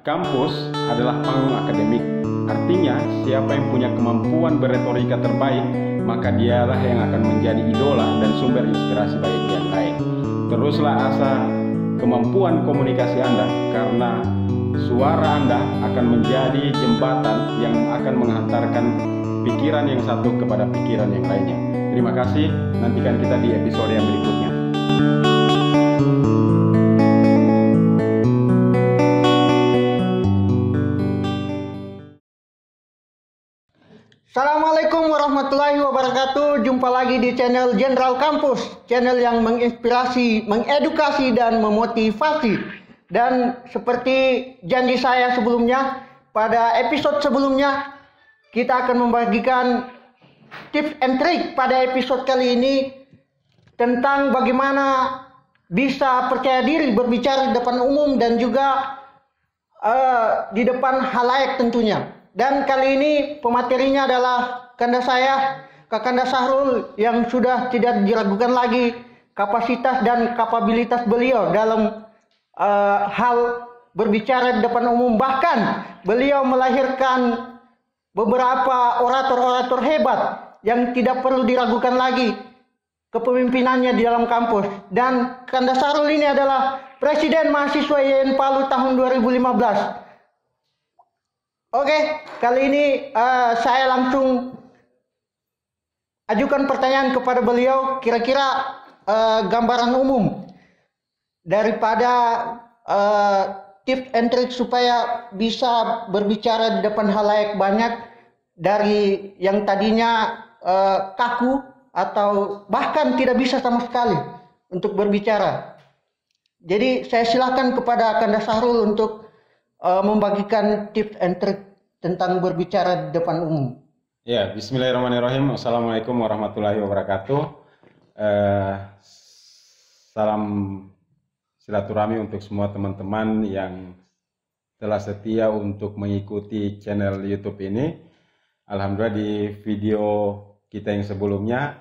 Kampus adalah panggung akademik. Artinya, siapa yang punya kemampuan berretorika terbaik, maka dialah yang akan menjadi idola dan sumber inspirasi bagi yang lain. Teruslah asah kemampuan komunikasi Anda, karena suara Anda akan menjadi jembatan yang akan menghantarkan pikiran yang satu kepada pikiran yang lainnya. Terima kasih, nantikan kita di episode yang berikutnya. Assalamualaikum warahmatullahi wabarakatuh. Jumpa lagi di channel Jenderal Kampus, channel yang menginspirasi, mengedukasi, dan memotivasi. Dan seperti janji saya sebelumnya, pada episode sebelumnya kita akan membagikan tips and trik pada episode kali ini tentang bagaimana bisa percaya diri berbicara di depan umum dan juga di depan halayak tentunya. Dan kali ini pematerinya adalah kanda saya, Kakanda Sahrul, yang sudah tidak diragukan lagi kapasitas dan kapabilitas beliau dalam hal berbicara di depan umum. Bahkan beliau melahirkan beberapa orator-orator hebat yang tidak perlu diragukan lagi kepemimpinannya di dalam kampus. Dan Kanda Sahrul ini adalah Presiden Mahasiswa YN Palu tahun 2015. Oke, kali ini saya langsung ajukan pertanyaan kepada beliau, kira-kira gambaran umum daripada tips and trik supaya bisa berbicara di depan halayak banyak, dari yang tadinya kaku atau bahkan tidak bisa sama sekali untuk berbicara. Jadi saya silakan kepada Kanda Sahrul untuk membagikan tips and trik tentang berbicara di depan umum. Ya, bismillahirrahmanirrahim. Assalamualaikum warahmatullahi wabarakatuh. Salam silaturahmi untuk semua teman-teman yang telah setia untuk mengikuti channel YouTube ini. Alhamdulillah di video kita yang sebelumnya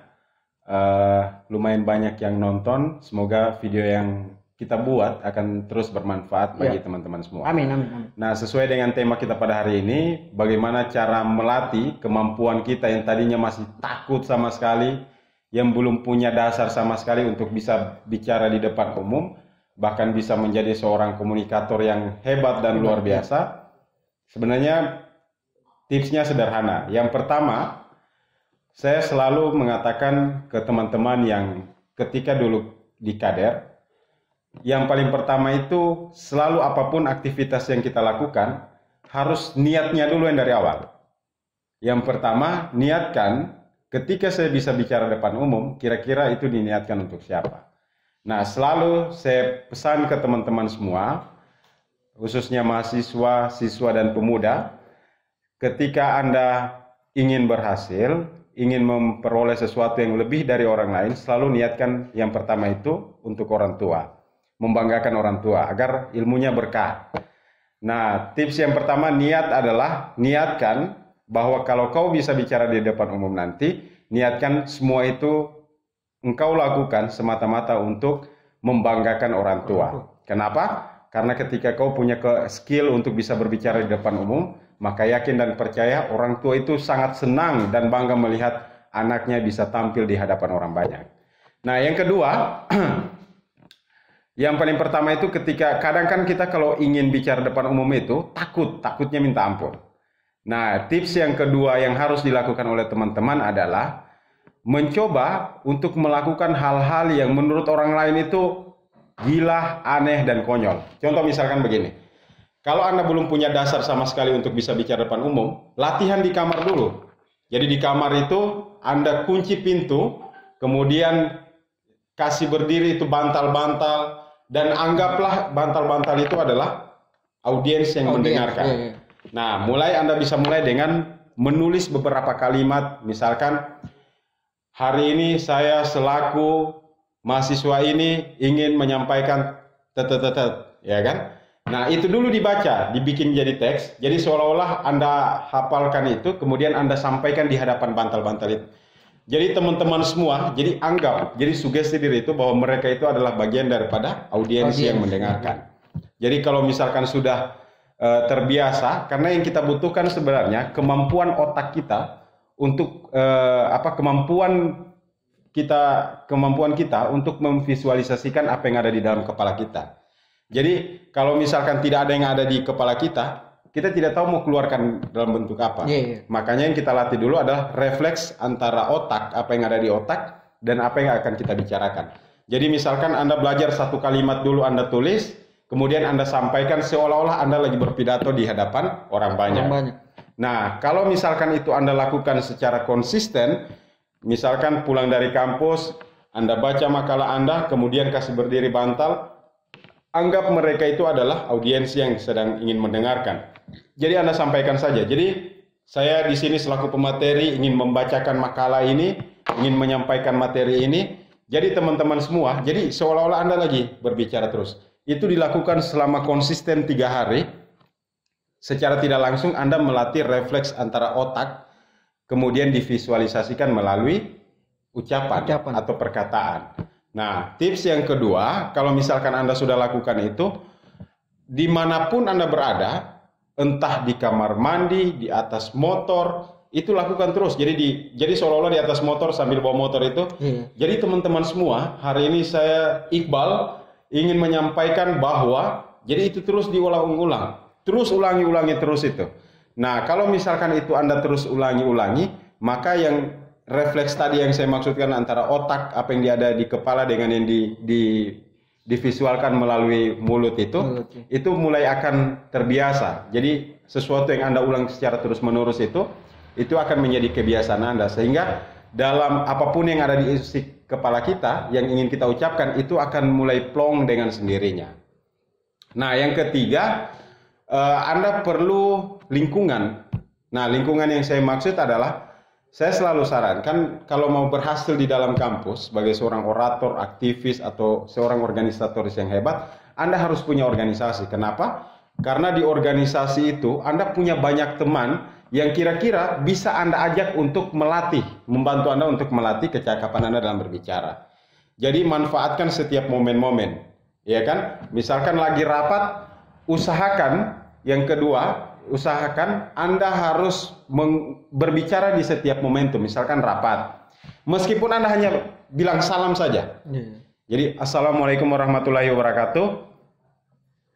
lumayan banyak yang nonton. Semoga video yang kita buat akan terus bermanfaat bagi teman-teman semua. Amin, amin, amin. Nah, sesuai dengan tema kita pada hari ini, bagaimana cara melatih kemampuan kita yang tadinya masih takut sama sekali, yang belum punya dasar sama sekali untuk bisa bicara di depan umum, bahkan bisa menjadi seorang komunikator yang hebat dan luar biasa. Sebenarnya tipsnya sederhana. Yang pertama, saya selalu mengatakan ke teman-teman yang ketika dulu di Kader, yang paling pertama itu selalu apapun aktivitas yang kita lakukan harus niatnya dulu yang dari awal. Yang pertama, niatkan ketika saya bisa bicara depan umum, kira-kira itu diniatkan untuk siapa. Nah, selalu saya pesan ke teman-teman semua, khususnya mahasiswa, siswa, dan pemuda, ketika Anda ingin berhasil, ingin memperoleh sesuatu yang lebih dari orang lain, selalu niatkan yang pertama itu untuk orang tua. Membanggakan orang tua agar ilmunya berkah. Nah, tips yang pertama niat adalah niatkan bahwa kalau kau bisa bicara di depan umum nanti, niatkan semua itu engkau lakukan semata-mata untuk membanggakan orang tua. Kenapa? Karena ketika kau punya skill untuk bisa berbicara di depan umum, maka yakin dan percaya orang tua itu sangat senang dan bangga melihat anaknya bisa tampil di hadapan orang banyak. Nah, yang kedua, yang paling pertama itu ketika kadang kan kita kalau ingin bicara depan umum itu takutnya minta ampun. Nah, tips yang kedua yang harus dilakukan oleh teman-teman adalah mencoba untuk melakukan hal-hal yang menurut orang lain itu gila, aneh, dan konyol. Contoh misalkan begini, kalau Anda belum punya dasar sama sekali untuk bisa bicara depan umum, latihan di kamar dulu. Jadi di kamar itu Anda kunci pintu, kemudian kasih berdiri itu bantal-bantal, dan anggaplah bantal-bantal itu adalah audiens yang mendengarkan. Nah, Anda bisa mulai dengan menulis beberapa kalimat, misalkan hari ini saya selaku mahasiswa ini ingin menyampaikan ya kan? Nah, itu dulu dibaca, dibikin jadi teks, jadi seolah-olah Anda hafalkan itu, kemudian Anda sampaikan di hadapan bantal-bantal itu. Jadi teman-teman semua, jadi anggap, jadi sugesti diri itu bahwa mereka itu adalah bagian daripada audiens yang mendengarkan. Jadi kalau misalkan sudah terbiasa, karena yang kita butuhkan sebenarnya kemampuan otak kita untuk kemampuan kita untuk memvisualisasikan apa yang ada di dalam kepala kita. Jadi kalau misalkan tidak ada yang ada di kepala kita tidak tahu mau keluarkan dalam bentuk apa. Makanya yang kita latih dulu adalah refleks antara otak, apa yang ada di otak dan apa yang akan kita bicarakan. Jadi misalkan Anda belajar satu kalimat dulu Anda tulis, kemudian Anda sampaikan seolah-olah Anda lagi berpidato di hadapan orang banyak. Nah, kalau misalkan itu Anda lakukan secara konsisten, misalkan pulang dari kampus, Anda baca makalah Anda, kemudian kasih berdiri bantal, anggap mereka itu adalah audiens yang sedang ingin mendengarkan. Jadi Anda sampaikan saja. Jadi saya di sini selaku pemateri ingin membacakan makalah ini, ingin menyampaikan materi ini. Jadi teman-teman semua, jadi seolah-olah Anda lagi berbicara terus. Itu dilakukan selama konsisten 3 hari. Secara tidak langsung Anda melatih refleks antara otak, kemudian divisualisasikan melalui ucapan. Atau perkataan. Nah, tips yang kedua, kalau misalkan Anda sudah lakukan itu, dimanapun Anda berada, entah di kamar mandi, di atas motor, itu lakukan terus. Jadi seolah-olah di atas motor sambil bawa motor itu. Jadi teman-teman semua, hari ini saya Iqbal ingin menyampaikan bahwa jadi itu terus diulang-ulang. Terus ulangi terus itu. Nah, kalau misalkan itu Anda terus ulangi, maka yang refleks tadi yang saya maksudkan antara otak, apa yang ada di kepala dengan yang divisualkan melalui mulut itu mulai akan terbiasa. Jadi sesuatu yang Anda ulang secara terus-menerus itu akan menjadi kebiasaan Anda, sehingga dalam apapun yang ada di isi kepala kita yang ingin kita ucapkan itu akan mulai plong dengan sendirinya. Nah, yang ketiga, Anda perlu lingkungan. Nah, lingkungan yang saya maksud adalah, saya selalu sarankan kalau mau berhasil di dalam kampus sebagai seorang orator, aktivis, atau seorang organisatoris yang hebat, Anda harus punya organisasi. Kenapa? Karena di organisasi itu Anda punya banyak teman yang kira-kira bisa Anda ajak untuk membantu Anda untuk melatih kecakapan Anda dalam berbicara. Jadi manfaatkan setiap momen-momen, ya kan? Misalkan lagi rapat, usahakan Anda harus berbicara di setiap momentum. Misalkan rapat, meskipun Anda hanya bilang salam saja. Jadi assalamualaikum warahmatullahi wabarakatuh.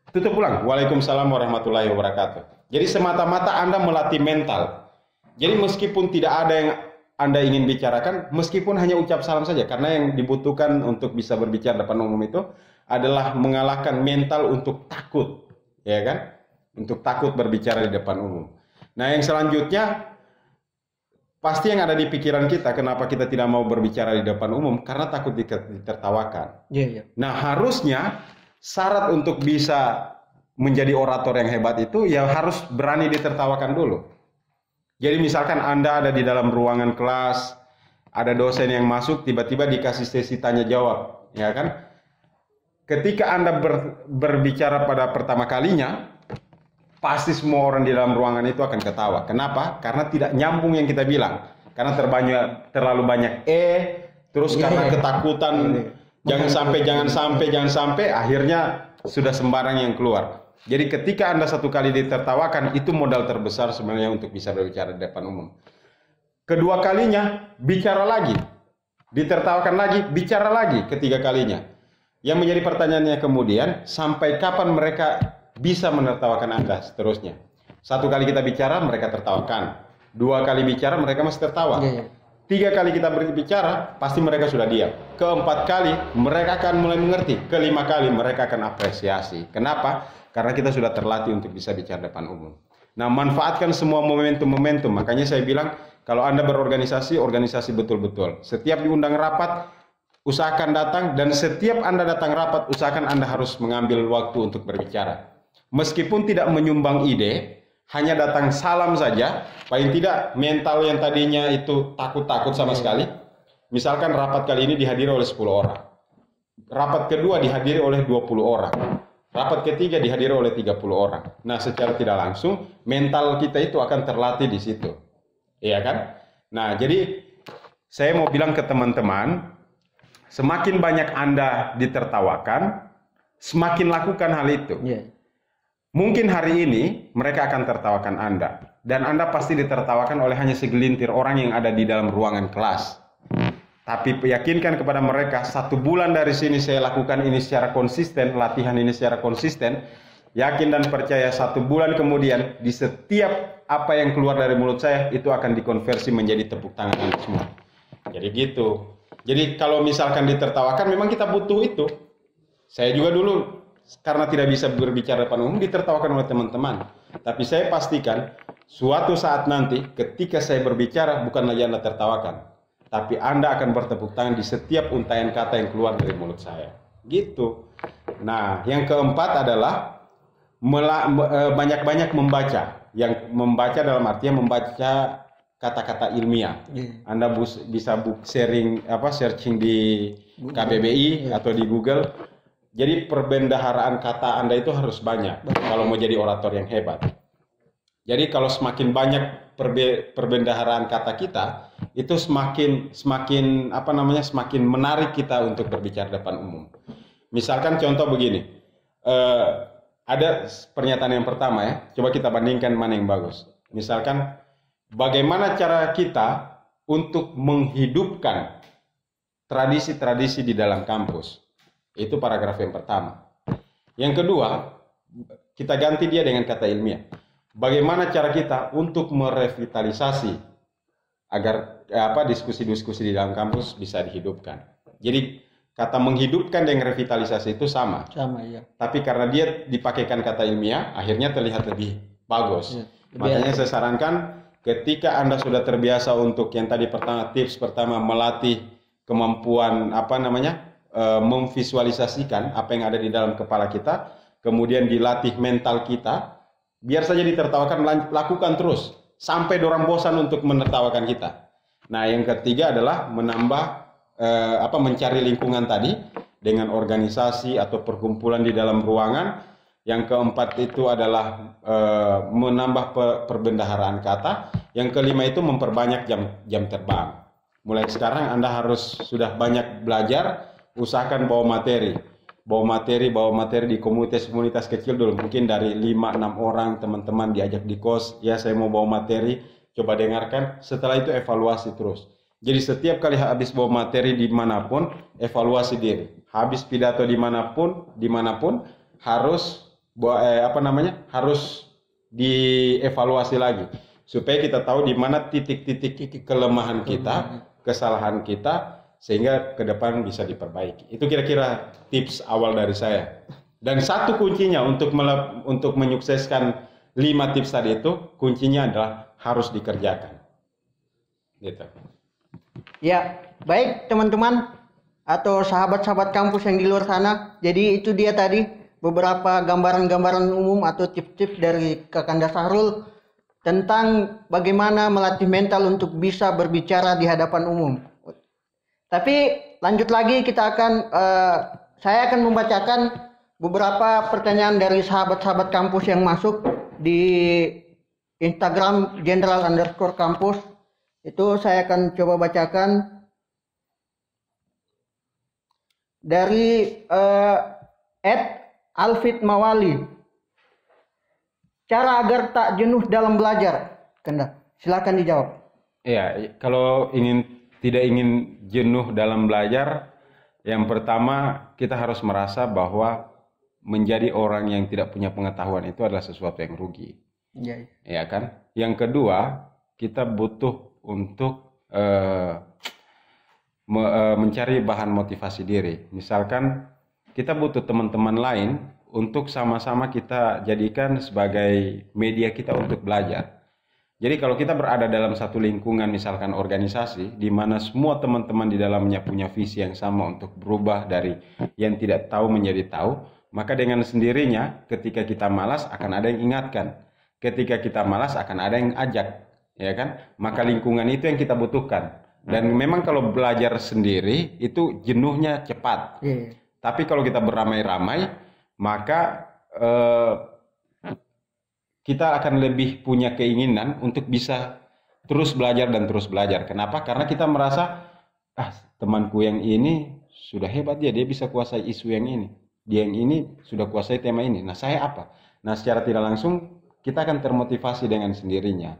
Tutup ulang, waalaikumsalam warahmatullahi wabarakatuh. Jadi semata-mata Anda melatih mental. Jadi meskipun tidak ada yang Anda ingin bicarakan, meskipun hanya ucap salam saja, karena yang dibutuhkan untuk bisa berbicara depan umum itu adalah mengalahkan mental untuk takut, ya kan? Untuk takut berbicara di depan umum. Nah, yang selanjutnya pasti yang ada di pikiran kita, kenapa kita tidak mau berbicara di depan umum? Karena takut ditertawakan. Nah, harusnya syarat untuk bisa menjadi orator yang hebat itu ya harus berani ditertawakan dulu. Jadi misalkan Anda ada di dalam ruangan kelas, ada dosen yang masuk, tiba-tiba dikasih sesi tanya jawab, ya kan? Ketika Anda berbicara pada pertama kalinya, pasti semua orang di dalam ruangan itu akan ketawa. Kenapa? Karena tidak nyambung yang kita bilang. Karena terlalu banyak terus karena ketakutan, jangan sampai, akhirnya sudah sembarang yang keluar. Jadi ketika Anda satu kali ditertawakan, itu modal terbesar sebenarnya untuk bisa berbicara di depan umum. Kedua kalinya, bicara lagi. Ditertawakan lagi, bicara lagi ketiga kalinya. Yang menjadi pertanyaannya kemudian, sampai kapan mereka bisa menertawakan Anda seterusnya? Satu kali kita bicara, mereka tertawakan. 2 kali bicara, mereka masih tertawa. 3 kali kita berbicara, pasti mereka sudah diam. 4 kali, mereka akan mulai mengerti. 5 kali, mereka akan apresiasi. Kenapa? Karena kita sudah terlatih untuk bisa bicara depan umum. Nah, manfaatkan semua momentum-momentum. Makanya saya bilang, kalau Anda berorganisasi, organisasi betul-betul. Setiap diundang rapat, usahakan datang. Dan setiap Anda datang rapat, usahakan Anda harus mengambil waktu untuk berbicara. Meskipun tidak menyumbang ide, hanya datang salam saja. Paling tidak mental yang tadinya itu takut-takut sama sekali. Misalkan rapat kali ini dihadiri oleh 10 orang. Rapat kedua dihadiri oleh 20 orang. Rapat ketiga dihadiri oleh 30 orang. Nah, secara tidak langsung mental kita itu akan terlatih di situ. Iya kan? Nah, jadi saya mau bilang ke teman-teman, semakin banyak Anda ditertawakan, semakin lakukan hal itu. Mungkin hari ini mereka akan tertawakan Anda. Dan Anda pasti ditertawakan oleh hanya segelintir orang yang ada di dalam ruangan kelas. Tapi yakinkan kepada mereka, 1 bulan dari sini saya lakukan ini secara konsisten, latihan ini secara konsisten. Yakin dan percaya 1 bulan kemudian, di setiap apa yang keluar dari mulut saya, itu akan dikonversi menjadi tepuk tangan Anda semua. Jadi gitu. Jadi kalau misalkan ditertawakan, memang kita butuh itu. Saya juga dulu, karena tidak bisa berbicara depan umum, ditertawakan oleh teman-teman. Tapi saya pastikan, suatu saat nanti ketika saya berbicara, bukan lagi Anda tertawakan, tapi Anda akan bertepuk tangan di setiap untaian kata yang keluar dari mulut saya. Gitu. Nah, yang keempat adalah banyak-banyak membaca. Yang membaca dalam artinya membaca kata-kata ilmiah. Anda bisa searching di KBBI atau di Google. Jadi perbendaharaan kata Anda itu harus banyak kalau mau jadi orator yang hebat. Jadi kalau semakin banyak perbendaharaan kata kita, itu semakin menarik kita untuk berbicara depan umum. Misalkan contoh begini, ada pernyataan yang pertama ya, coba kita bandingkan mana yang bagus. Misalkan, bagaimana cara kita untuk menghidupkan tradisi-tradisi di dalam kampus? Itu paragraf yang pertama. Yang kedua, kita ganti dia dengan kata ilmiah. Bagaimana cara kita untuk merevitalisasi agar diskusi-diskusi di dalam kampus bisa dihidupkan. Jadi kata menghidupkan dengan revitalisasi itu sama. Sama, iya. Tapi karena dia dipakaikan kata ilmiah, akhirnya terlihat lebih bagus. Ya, makanya saya sarankan ketika Anda sudah terbiasa untuk yang tadi tips pertama melatih kemampuan memvisualisasikan apa yang ada di dalam kepala kita, kemudian dilatih mental kita, biar saja ditertawakan, lakukan terus sampai dorang bosan untuk menertawakan kita. Nah, yang ketiga adalah mencari lingkungan tadi dengan organisasi atau perkumpulan di dalam ruangan. Yang keempat itu adalah menambah perbendaharaan kata. Yang kelima itu memperbanyak jam terbang. Mulai sekarang Anda harus sudah banyak belajar. Usahakan bawa materi di komunitas kecil dulu, mungkin dari 5-6 orang teman-teman diajak di kos, ya saya mau bawa materi, coba dengarkan, setelah itu evaluasi terus. Jadi setiap kali habis bawa materi dimanapun, evaluasi diri. Habis pidato dimanapun harus harus dievaluasi lagi, supaya kita tahu di mana titik-titik kelemahan kita, kesalahan kita, sehingga ke depan bisa diperbaiki. Itu kira-kira tips awal dari saya. Dan satu kuncinya untuk menyukseskan 5 tips tadi itu, kuncinya adalah harus dikerjakan. Gitu. Ya, baik teman-teman atau sahabat-sahabat kampus yang di luar sana. Jadi itu dia tadi beberapa gambaran-gambaran umum atau tips-tips dari Kakanda Sahrul tentang bagaimana melatih mental untuk bisa berbicara di hadapan umum. Tapi lanjut lagi, saya akan membacakan beberapa pertanyaan dari sahabat-sahabat kampus yang masuk di Instagram @general_kampus. Itu saya akan coba bacakan dari @alfit mawali. Cara agar tak jenuh dalam belajar, Kanda. Silakan dijawab. Iya, kalau tidak ingin jenuh dalam belajar, yang pertama kita harus merasa bahwa menjadi orang yang tidak punya pengetahuan itu adalah sesuatu yang rugi. Ya kan? Yang kedua, kita butuh untuk mencari bahan motivasi diri. Misalkan kita butuh teman-teman lain untuk sama-sama kita jadikan sebagai media kita untuk belajar. Jadi kalau kita berada dalam satu lingkungan, misalkan organisasi, di mana semua teman-teman di dalamnya punya visi yang sama untuk berubah dari yang tidak tahu menjadi tahu, maka dengan sendirinya ketika kita malas akan ada yang ingatkan. Ketika kita malas akan ada yang ajak, ya kan? Maka lingkungan itu yang kita butuhkan. Dan memang kalau belajar sendiri itu jenuhnya cepat. Tapi kalau kita beramai-ramai, maka kita akan lebih punya keinginan untuk bisa terus belajar dan terus belajar. Kenapa? Karena kita merasa, temanku yang ini sudah hebat dia bisa kuasai isu yang ini. Dia yang ini sudah kuasai tema ini. Nah, saya apa? Nah, secara tidak langsung kita akan termotivasi dengan sendirinya,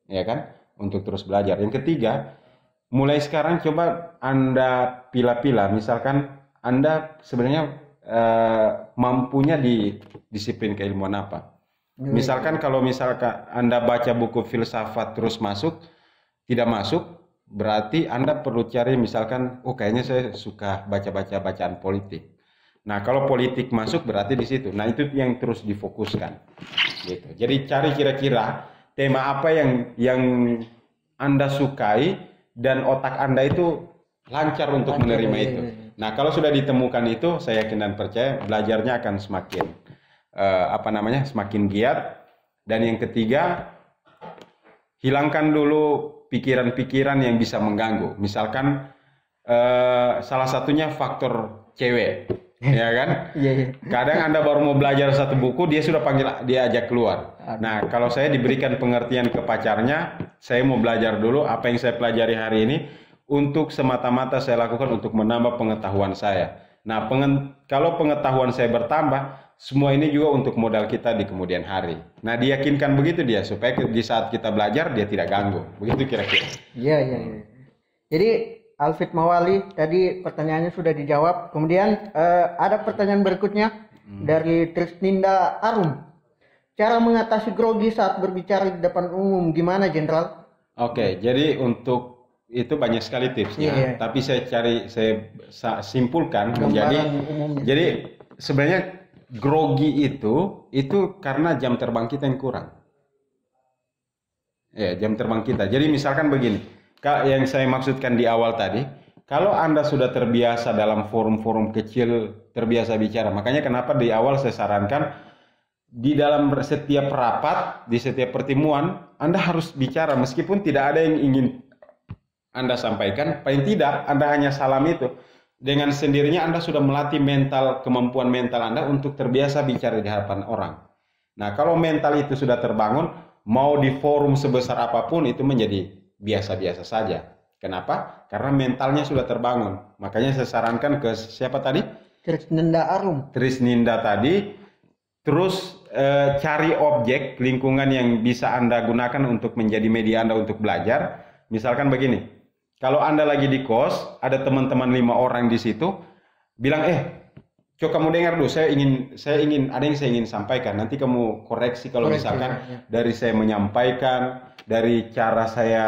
ya kan, untuk terus belajar. Yang ketiga, mulai sekarang coba Anda pilah-pilah, misalkan Anda sebenarnya mampunya di disiplin keilmuan apa. Misalkan kalau misalkan Anda baca buku filsafat terus masuk, tidak masuk, berarti Anda perlu cari misalkan, oh kayaknya saya suka baca-baca bacaan politik. Nah, kalau politik masuk berarti di situ. Nah, itu yang terus difokuskan. Gitu. Jadi cari kira-kira tema apa yang Anda sukai dan otak Anda itu lancar untuk menerima itu. Nah, kalau sudah ditemukan itu, saya yakin dan percaya belajarnya akan semakin semakin giat. Dan yang ketiga, hilangkan dulu pikiran-pikiran yang bisa mengganggu. Misalkan salah satunya faktor cewek, ya kan? Iya. Kadang Anda baru mau belajar satu buku, dia sudah panggil, dia ajak keluar. Nah, kalau saya diberikan pengertian ke pacarnya, saya mau belajar dulu apa yang saya pelajari hari ini untuk semata-mata saya lakukan untuk menambah pengetahuan saya. Nah, kalau pengetahuan saya bertambah, semua ini juga untuk modal kita di kemudian hari. Nah, diyakinkan begitu dia supaya di saat kita belajar dia tidak ganggu. Begitu kira-kira. Iya. Jadi Alfit Mawali tadi pertanyaannya sudah dijawab. Kemudian ada pertanyaan berikutnya dari Trisninda Arum. Cara mengatasi grogi saat berbicara di depan umum gimana, Jenderal? Oke, jadi untuk itu banyak sekali tipsnya. Iya. Tapi saya simpulkan menjadi umumnya. Jadi sebenarnya grogi itu karena jam terbang kita yang kurang. Ya, jam terbang kita. Jadi misalkan begini, yang saya maksudkan di awal tadi, kalau Anda sudah terbiasa dalam forum-forum kecil, terbiasa bicara, makanya kenapa di awal saya sarankan di dalam setiap rapat, di setiap pertemuan, Anda harus bicara meskipun tidak ada yang ingin Anda sampaikan, paling tidak Anda hanya salam itu. Dengan sendirinya Anda sudah melatih kemampuan mental Anda untuk terbiasa bicara di hadapan orang. Nah, kalau mental itu sudah terbangun, mau di forum sebesar apapun itu menjadi biasa-biasa saja. Kenapa? Karena mentalnya sudah terbangun. Makanya saya sarankan ke siapa tadi? Trisninda Arum. Trisninda tadi, terus cari objek lingkungan yang bisa Anda gunakan untuk menjadi media Anda untuk belajar. Misalkan begini, kalau Anda lagi di kos, ada teman-teman 5 orang di situ, bilang, coba kamu dengar dulu, ada yang saya ingin sampaikan. Nanti kamu koreksi kalau misalkan dari saya menyampaikan, dari cara saya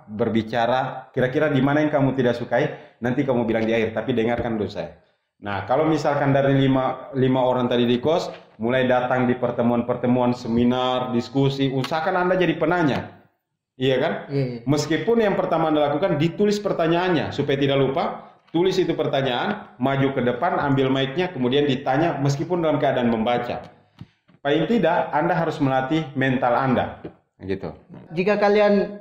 berbicara, kira-kira di mana yang kamu tidak sukai, nanti kamu bilang di akhir, tapi dengarkan dulu saya. Nah, kalau misalkan dari 5 orang tadi di kos, mulai datang di pertemuan-pertemuan, seminar, diskusi, usahakan Anda jadi penanya. Iya kan? Iya. Meskipun yang pertama Anda lakukan, ditulis pertanyaannya, supaya tidak lupa, tulis itu pertanyaan, maju ke depan, ambil mic-nya, kemudian ditanya meskipun dalam keadaan membaca. Paling tidak, Anda harus melatih mental Anda. Gitu. Jika kalian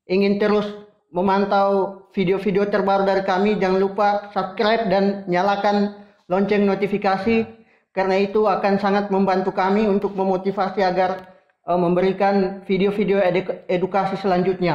ingin terus memantau video-video terbaru dari kami, jangan lupa subscribe dan nyalakan lonceng notifikasi, karena itu akan sangat membantu kami untuk memotivasi agar memberikan video-video edukasi selanjutnya.